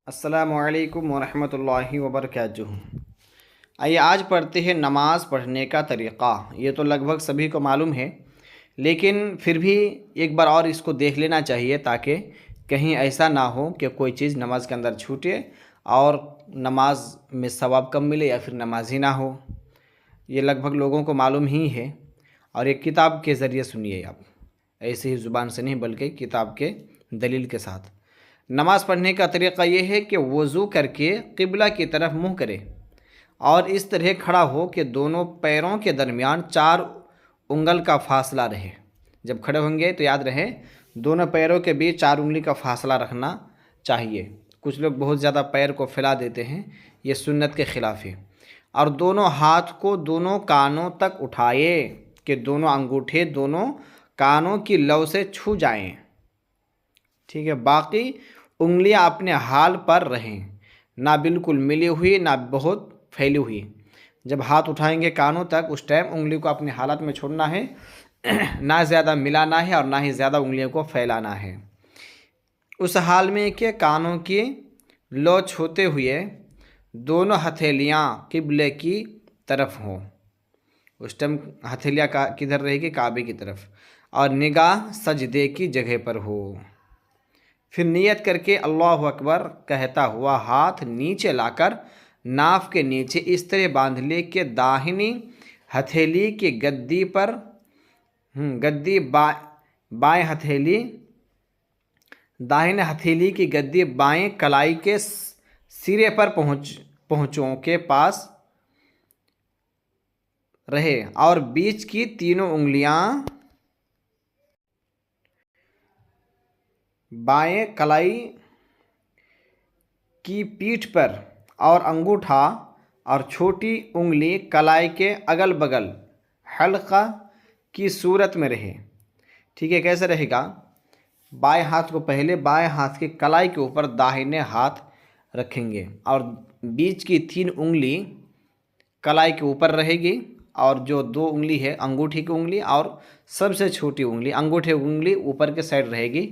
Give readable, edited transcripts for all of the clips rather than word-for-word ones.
السلام علیکم ورحمۃ اللہ وبرکاتہ۔ آئیے آج پڑھتے ہیں نماز پڑھنے کا طریقہ۔ یہ تو لگ بھگ سبھی کو معلوم ہے، لیکن پھر بھی ایک بار اور اس کو دیکھ لینا چاہیے تاکہ کہیں ایسا نہ ہو کہ کوئی چیز نماز کے اندر چھوٹے اور نماز میں ثواب کم ملے یا پھر نماز ہی نہ ہو۔ یہ لگ بھگ لوگوں کو معلوم ہی ہے، اور ایک کتاب کے ذریعے سنیے آپ، ایسے ہی زبان سے نہیں بلکہ کتاب کے دلیل کے ساتھ۔ نماز پڑھنے کا طریقہ یہ ہے کہ وضو کر کے قبلہ کی طرف منہ کرے اور اس طرح کھڑا ہو کہ دونوں پیروں کے درمیان 4 انگل کا فاصلہ رہے۔ جب کھڑے ہوں گے تو یاد رہے دونوں پیروں کے بیچ 4 انگلی کا فاصلہ رکھنا چاہیے۔ کچھ لوگ بہت زیادہ پیر کو پھیلا دیتے ہیں، یہ سنت کے خلاف ہے۔ اور دونوں ہاتھ کو دونوں کانوں تک اٹھائے کہ دونوں انگوٹھے دونوں کانوں کی لو سے چھو جائیں، ٹھیک ہے۔ باقی انگلیاں اپنے حال پر رہیں، نہ بالکل ملی ہوئی نہ بہت پھیلی ہوئی۔ جب ہاتھ اٹھائیں گے کانوں تک اس ٹائم انگلی کو اپنے حالت میں چھوڑنا ہے، نہ زیادہ ملانا ہے اور نہ ہی زیادہ انگلیوں کو پھیلانا ہے۔ اس حال میں کہ کانوں کی لو چھوتے ہوئے دونوں ہتھیلیاں قبلے کی طرف ہوں۔ اس ٹائم ہتھیلیاں کدھر رہے گی؟ کعبے کی طرف، اور نگاہ سجدے کی جگہ پر ہو۔ پھر نیت کر کے اللہ اکبر کہتا ہوا ہاتھ نیچے لا کر ناف کے نیچے اس طرح باندھ لے کہ داہنی ہتھیلی کی گدی پر بائیں ہتھیلی داہنے ہتھیلی کی گدی بائیں کلائی کے سرے پر پہنچوں کے پاس رہے، اور بیچ کی تینوں انگلیاں بائیں کلائی کی پیٹھ پر اور انگوٹھا اور چھوٹی انگلی کلائی کے اگل بگل حلقہ کی صورت میں رہے، ٹھیک ہے۔ کیسے رہے گا؟ بائیں ہاتھ کو پہلے بائیں ہاتھ کی کلائی کے اوپر داہنے ہاتھ رکھیں گے، اور بیچ کی 3 انگلی کلائی کے اوپر رہے گی، اور جو 2 انگلی ہے انگوٹھی کی انگلی اور سب سے چھوٹی انگلی انگوٹھے انگلی اوپر کے سائڈ رہے گی،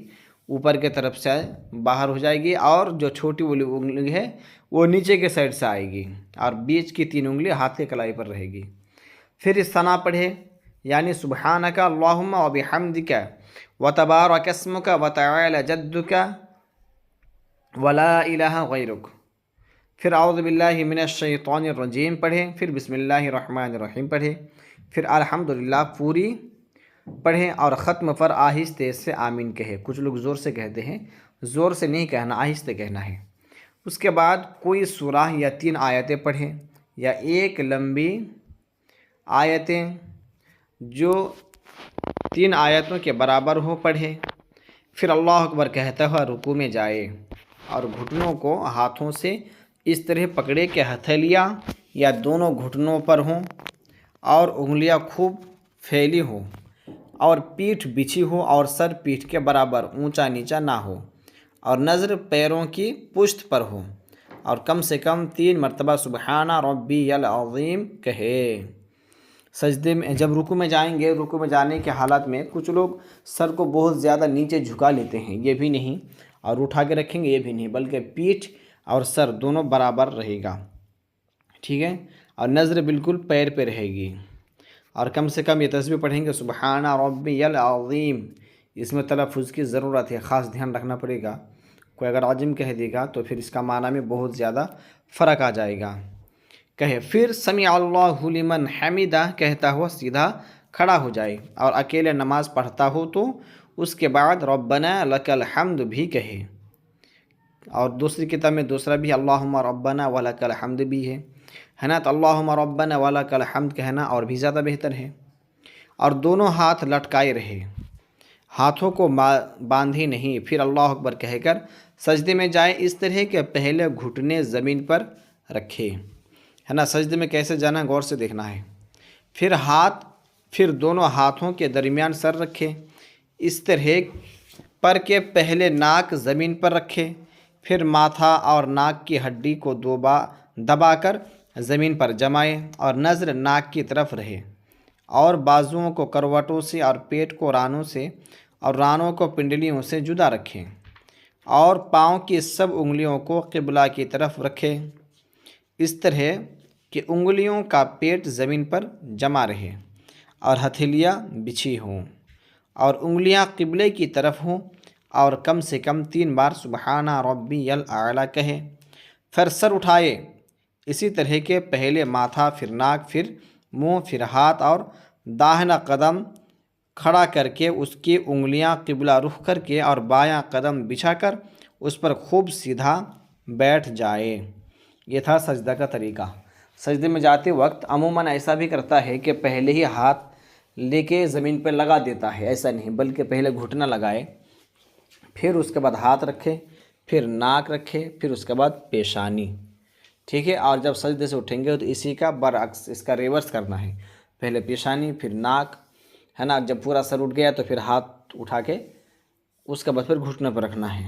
اوپر کے طرف سے باہر ہو جائے گی، اور جو چھوٹی والی انگلی ہے وہ نیچے کے سائڈ سے آئے گی، اور بیچ کی 3 انگلی ہاتھ کے کلائی پر رہے گی۔ پھر اس ثنا پڑھے، یعنی سبحانک اللہم و بحمدک و تبارک اسمک و تعالی جدک ولا الہ غیرک۔ پھر اعوذ باللہ من الشیطان الرجیم پڑھے، پھر بسم اللہ الرحمن الرحیم پڑھے، پھر الحمدللہ پوری پڑھیں، اور ختم پر آہستہ سے آمین کہے۔ کچھ لوگ زور سے کہتے ہیں، زور سے نہیں کہنا، آہستہ کہنا ہے۔ اس کے بعد کوئی سورہ یا 3 آیتیں پڑھیں، یا ایک لمبی آیتیں جو 3 آیتوں کے برابر ہو پڑھے۔ پھر اللہ اکبر کہتا ہوا رکوع میں جائے، اور گھٹنوں کو ہاتھوں سے اس طرح پکڑے کہ ہتھیلیاں یا دونوں گھٹنوں پر ہوں، اور انگلیاں خوب پھیلی ہوں، اور پیٹھ بچھی ہو، اور سر پیٹھ کے برابر اونچا نیچا نہ ہو، اور نظر پیروں کی پشت پر ہو، اور کم سے کم 3 مرتبہ سبحان ربی العظیم کہے۔ سجدے میں جب رکوع میں جائیں گے، رکوع میں جانے کے حالات میں کچھ لوگ سر کو بہت زیادہ نیچے جھکا لیتے ہیں، یہ بھی نہیں، اور اٹھا کے رکھیں گے، یہ بھی نہیں، بلکہ پیٹھ اور سر دونوں برابر رہے گا، ٹھیک ہے، اور نظر بالکل پیر پہ رہے گی۔ اور کم سے کم یہ تسبیح پڑھیں گے سبحان ربی العظیم۔ اس میں تلفظ کی ضرورت ہے، خاص دھیان رکھنا پڑے گا۔ کوئی اگر عظیم کہہ دے گا تو پھر اس کا معنی میں بہت زیادہ فرق آ جائے گا۔ کہے پھر سمع اللہ لمن حمدہ کہتا ہوا سیدھا کھڑا ہو جائے، اور اکیلے نماز پڑھتا ہو تو اس کے بعد ربنا لک الحمد بھی کہے۔ اور دوسری کتاب میں دوسرا بھی اللہم ربنا ولک الحمد بھی ہے نا، تو اللہم ربنا ولک الحمد کہنا اور بھی زیادہ بہتر ہے۔ اور دونوں ہاتھ لٹکائے رہے، ہاتھوں کو باندھے نہیں۔ پھر اللہ اکبر کہہ کر سجدے میں جائے، اس طرح کہ پہلے گھٹنے زمین پر رکھے، ہے نا۔ سجدے میں کیسے جانا غور سے دیکھنا ہے۔ پھر دونوں ہاتھوں کے درمیان سر رکھے، اس طرح پر کہ پہلے ناک زمین پر رکھے، پھر ماتھا اور ناک کی ہڈی کو دبا کر زمین پر جمائے، اور نظر ناک کی طرف رہے، اور بازوؤں کو کروٹوں سے اور پیٹ کو رانوں سے اور رانوں کو پنڈلیوں سے جدا رکھیں، اور پاؤں کی سب انگلیوں کو قبلہ کی طرف رکھے، اس طرح کہ انگلیوں کا پیٹ زمین پر جمع رہے اور ہتھیلیاں بچھی ہوں اور انگلیاں قبلے کی طرف ہوں، اور کم سے کم 3 بار سبحان ربی الاعلیٰ کہے۔ پھر سر اٹھائے، اسی طرح کے پہلے ماتھا، پھر ناک، پھر منہ، پھر ہاتھ، اور داہنا قدم کھڑا کر کے اس کی انگلیاں قبلہ رخ کر کے اور بایاں قدم بچھا کر اس پر خوب سیدھا بیٹھ جائے۔ یہ تھا سجدہ کا طریقہ۔ سجدے میں جاتے وقت عموماً ایسا بھی کرتا ہے کہ پہلے ہی ہاتھ لے کے زمین پہ لگا دیتا ہے، ایسا نہیں، بلکہ پہلے گھٹنا لگائے، پھر اس کے بعد ہاتھ رکھے، پھر ناک رکھے، پھر اس کے بعد پیشانی، ٹھیک ہے۔ اور جب سجدے سے اٹھیں گے تو اسی کا برعکس، اس کا ریورس کرنا ہے، پہلے پیشانی، پھر ناک، ہے نا۔ جب پورا سر اٹھ گیا تو پھر ہاتھ اٹھا کے اس کے بعد پھر گھٹنے پر رکھنا ہے۔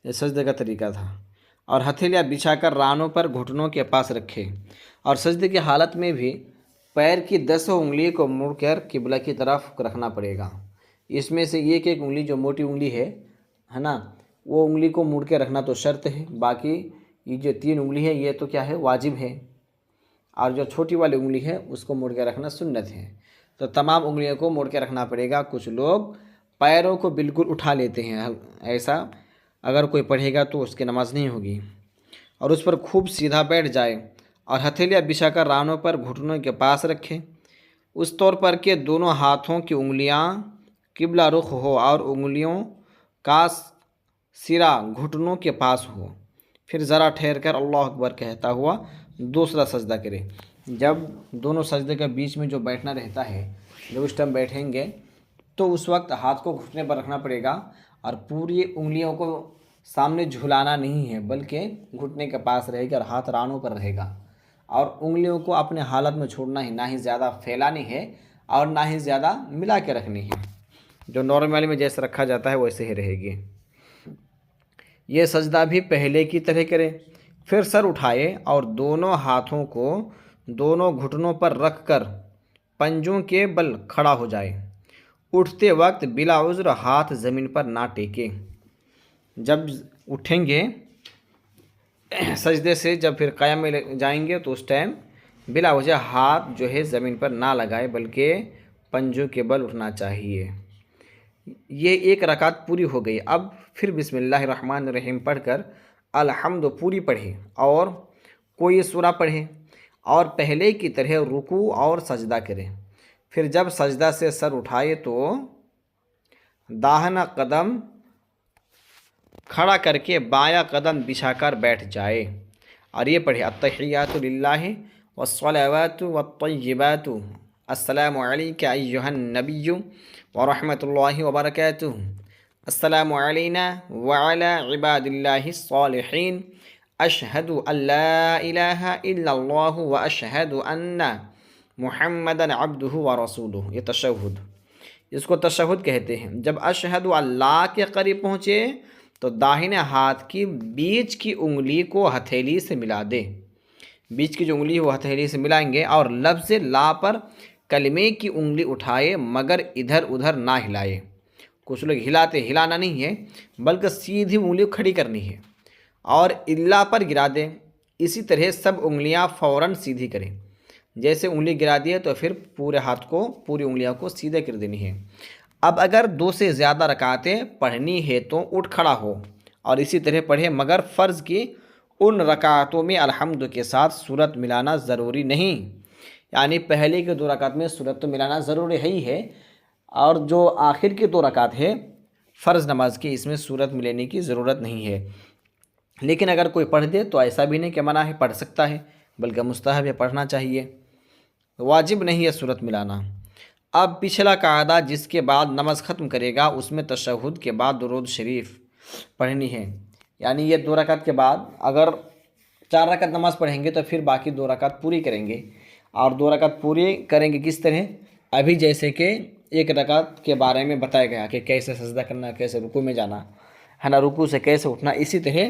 یہ سجدے کا طریقہ تھا۔ اور ہتھیلیاں بچھا کر رانوں پر گھٹنوں کے پاس رکھے، اور سجدے کی حالت میں بھی پیر کی 10 انگلی کو مڑ کر قبلہ کی طرف رکھنا پڑے گا۔ اس میں سے ایک انگلی جو موٹی انگلی ہے نا، وہ انگلی کو مڑ کے رکھنا تو شرط ہے، باقی یہ جو 3 انگلی ہے یہ تو کیا ہے، واجب ہے، اور جو چھوٹی والی انگلی ہے اس کو مڑ کے رکھنا سنت ہے۔ تو تمام انگلیوں کو موڑ کے رکھنا پڑے گا۔ کچھ لوگ پیروں کو بالکل اٹھا لیتے ہیں، ایسا اگر کوئی پڑھے گا تو اس کی نماز نہیں ہوگی۔ اور اس پر خوب سیدھا بیٹھ جائے اور ہتھیلیاں بچھا کر رانوں پر گھٹنوں کے پاس رکھے، اس طور پر کہ دونوں ہاتھوں کی انگلیاں قبلہ رخ ہو اور انگلیوں کا سرا گھٹنوں کے پاس ہو۔ پھر ذرا ٹھہر کر اللہ اکبر کہتا ہوا دوسرا سجدہ کرے۔ جب دونوں سجدے کے بیچ میں جو بیٹھنا رہتا ہے، جب اس ٹائم بیٹھیں گے تو اس وقت ہاتھ کو گھٹنے پر رکھنا پڑے گا، اور پوری انگلیوں کو سامنے جھلانا نہیں ہے، بلکہ گھٹنے کے پاس رہے گا اور ہاتھ رانوں پر رہے گا، اور انگلیوں کو اپنے حالت میں چھوڑنا ہے، نہ ہی زیادہ پھیلانی ہے اور نہ ہی زیادہ ملا کے رکھنی ہے، جو نارملی میں جیسے رکھا جاتا ہے ویسے ہی رہے گی۔ یہ سجدہ بھی پہلے کی طرح کرے۔ پھر سر اٹھائے اور دونوں ہاتھوں کو دونوں گھٹنوں پر رکھ کر پنجوں کے بل کھڑا ہو جائے۔ اٹھتے وقت بلا عذر ہاتھ زمین پر نہ ٹیکے۔ جب اٹھیں گے سجدے سے، جب پھر قیام میں جائیں گے تو اس ٹائم بلا وجہ ہاتھ جو ہے زمین پر نہ لگائے، بلکہ پنجوں کے بل اٹھنا چاہیے۔ یہ ایک رکعت پوری ہو گئی۔ اب پھر بسم اللہ الرحمن الرحیم پڑھ کر الحمد پوری پڑھے اور کوئی سورہ پڑھے، اور پہلے کی طرح رکوع اور سجدہ کرے۔ پھر جب سجدہ سے سر اٹھائے تو داہنا قدم کھڑا کر کے بایاں قدم بچھا کر بیٹھ جائے، اور یہ پڑھے التحیات للہ والصلوات والطیبات السلام علیک ایھا النبی ورحمۃ اللہ وبرکاتہ، السلام علینا وعلی عباد اللہ الصالحین، اشہد ان لا الہ الا اللہ واشہد ان محمدا عبدہ ورسولہ۔ یہ تشہد، اس کو تشہد کہتے ہیں۔ جب اشہد اللہ کے قریب پہنچے تو داہنے ہاتھ کی بیچ کی انگلی کو ہتھیلی سے ملا دے، بیچ کی جو انگلی ہے وہ ہتھیلی سے ملائیں گے، اور لفظ لا پر کلمے کی انگلی اٹھائے مگر ادھر ادھر نہ ہلائے۔ کچھ لوگ ہلانا نہیں ہے، بلکہ سیدھی انگلی کھڑی کرنی ہے، اور اللہ پر گرا دے۔ اسی طرح سب انگلیاں فوراً سیدھی کریں۔ جیسے انگلی گرا دی ہے تو پھر پورے ہاتھ کو، پوری انگلیاں کو سیدھے کر دینی ہے۔ اب اگر 2 سے زیادہ رکعتیں پڑھنی ہے تو اٹھ کھڑا ہو اور اسی طرح پڑھے، مگر فرض کی ان رکعتوں میں الحمد کے ساتھ سورت ملانا ضروری نہیں، یعنی پہلے کے 2 رکعت میں سورت تو ملانا ضروری ہے، اور جو آخر کی 2 رکعت ہے فرض نماز کی، اس میں سورت ملانے کی ضرورت نہیں ہے۔ لیکن اگر کوئی پڑھ دے تو ایسا بھی نہیں کہ منع ہے، پڑھ سکتا ہے، بلکہ مستحب ہے، پڑھنا چاہیے، واجب نہیں ہے سورت ملانا۔ اب پچھلا قاعدہ، جس کے بعد نماز ختم کرے گا اس میں تشہد کے بعد درود شریف پڑھنی ہے، یعنی یہ 2 رکعت کے بعد اگر 4 رکعت نماز پڑھیں گے تو پھر باقی 2 رکعت پوری کریں گے، اور 2 رکعت پوری کریں گے کس طرح؟ ابھی جیسے کہ 1 رکعت کے بارے میں بتایا گیا کہ کیسے سجدہ کرنا، کیسے رکوع میں جانا ہے نا، رکوع سے کیسے اٹھنا، اسی طرح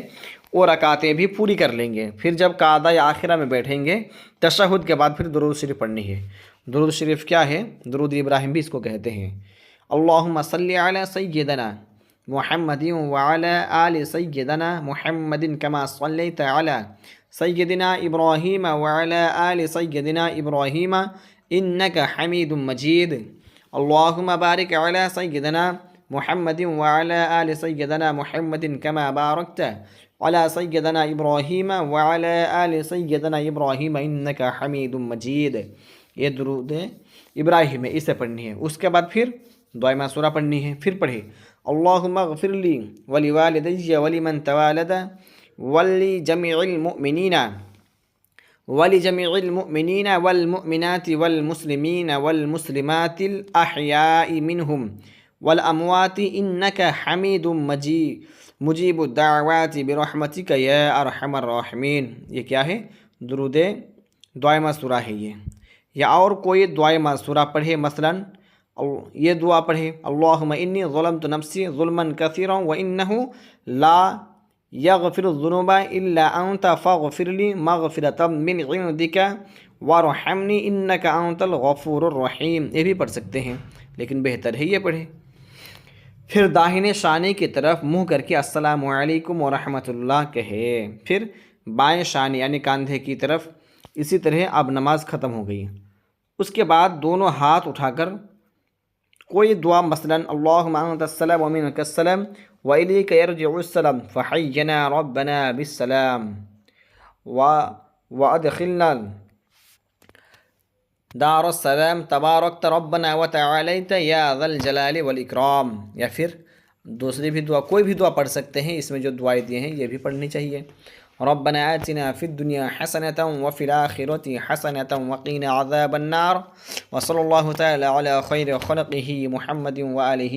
وہ رکعتیں بھی پوری کر لیں گے۔ پھر جب قعدہ یا آخرہ میں بیٹھیں گے تشہد کے بعد پھر درود شریف پڑھنی ہے۔ درود شریف کیا ہے؟ درود ابراہیم بھی اس کو کہتے ہیں۔ اللہم صلی علی سیدنا محمد وعلى آل سيدنا محمد كما صليت على سيدنا إبراهيم وعلى آل سيدنا إبراهيم إنك حميد مجيد اللهم بارك على سيدنا محمد وعلى آل سيدنا محمد كما باركت على سيدنا إبراهيم وعلى آل سيدنا إبراهيم إنك حميد مجيد. یہ درود ابراہیم ہے، اسے پڑھنی ہے. اس کے بعد پھر دعائے معصورہ پڑھنی ہے. پھر پڑھے اللہم اغفر لی ولوالدی ولمن توالد ولجمیع المؤمنین والمؤمنات والمسلمین والمسلمات الأحیاء منہم والاموات انک حمید مجیب الدعوات برحمتک یا ارحم الراحمین. یہ کیا ہے؟ درود دعائے معصورہ ہے یہ. یا اور کوئی دعائے معصورہ پڑھے، مثلا یہ دعا پڑھے اللہم انی ظلمت نفسی ظلما کثیرا وانہ لا یغفر الذنوب الا انت فاغفر لی مغفرۃ من عندک وارحمنی انک انت الغفور الرحیم. یہ بھی پڑھ سکتے ہیں، لیکن بہتر ہے یہ پڑھے. پھر داہنے شانے کی طرف منہ کر کے السلام علیکم ورحمۃ اللہ کہے. پھر بائیں شانے یعنی کاندھے کی طرف. اسی طرح اب نماز ختم ہو گئی. اس کے بعد دونوں ہاتھ اٹھا کر کوئی دعا، مثلا اللہم انت السلام ومنک السلام وإلیک یرجع السلام فحینا ربنا بالسلام وادخلنا دار السلام تبارکت ربنا وتعالیت یا ذا الجلال والاکرام. یا پھر دوسری بھی دعا، کوئی بھی دعا پڑھ سکتے ہیں. اس میں جو دعائیں دیے ہیں یہ بھی پڑھنی چاہیے. ربنا آتنا فی الدنیا حسنة وفی الآخرة حسنة وقنا عذاب النار وصلی اللہ تعالی علی خیر خلقہ محمد وآلہ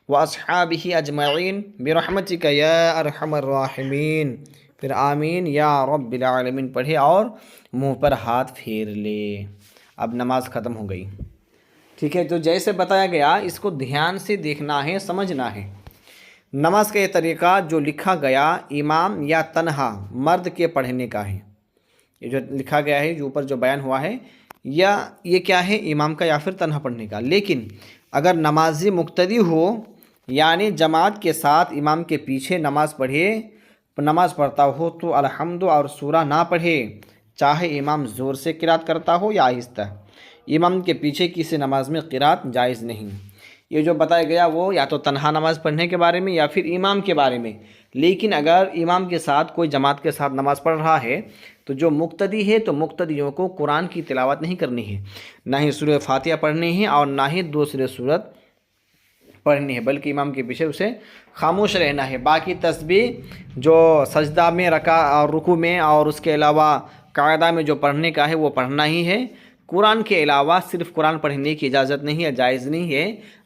واصحابہ اجمعین برحمتک یا ارحم الراحمین. پھر آمین یا رب العالمین پڑھے اور منہ پر ہاتھ پھیر لے. اب نماز ختم ہو گئی. ٹھیک ہے، تو جیسے بتایا گیا اس کو دھیان سے دیکھنا ہے، سمجھنا ہے. نماز کا یہ طریقہ جو لکھا گیا امام یا تنہا مرد کے پڑھنے کا ہے. یہ جو لکھا گیا ہے، جو اوپر جو بیان ہوا ہے، یا یہ کیا ہے؟ امام کا یا پھر تنہا پڑھنے کا. لیکن اگر نمازی مقتدی ہو یعنی جماعت کے ساتھ امام کے پیچھے نماز پڑھتا ہو تو الحمد اور سورہ نہ پڑھے، چاہے امام زور سے قرات کرتا ہو یا آہستہ. امام کے پیچھے کسی نماز میں قرات جائز نہیں. یہ جو بتایا گیا وہ یا تو تنہا نماز پڑھنے کے بارے میں یا پھر امام کے بارے میں. لیکن اگر امام کے ساتھ کوئی جماعت کے ساتھ نماز پڑھ رہا ہے تو جو مقتدی ہے تو مقتدیوں کو قرآن کی تلاوت نہیں کرنی ہے، نہ ہی سورہ فاتحہ پڑھنی ہے اور نہ ہی دوسرے سورت پڑھنی ہے، بلکہ امام کے پیچھے اسے خاموش رہنا ہے. باقی تسبیح جو سجدہ میں اور رکوع میں اور اس کے علاوہ قاعدہ میں جو پڑھنے کا ہے وہ پڑھنا ہی ہے. قرآن کے علاوہ صرف قرآن پڑھنے کی اجازت نہیں ہے، جائز نہیں ہے.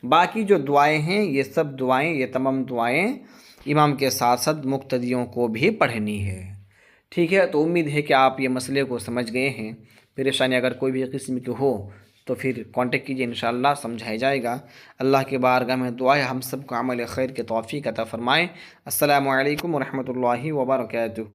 باقی جو دعائیں ہیں یہ سب دعائیں، یہ تمام دعائیں امام کے ساتھ ساتھ مقتدیوں کو بھی پڑھنی ہے. ٹھیک ہے، تو امید ہے کہ آپ یہ مسئلے کو سمجھ گئے ہیں. پریشانی اگر کوئی بھی قسم کی ہو تو پھر کانٹیکٹ کیجیے، انشاءاللہ سمجھایا جائے گا. اللہ کے بارگاہ میں دعا ہے ہم سب کو عمل خیر کے توفیق عطا فرمائے. السلام علیکم ورحمۃ اللہ وبرکاتہ.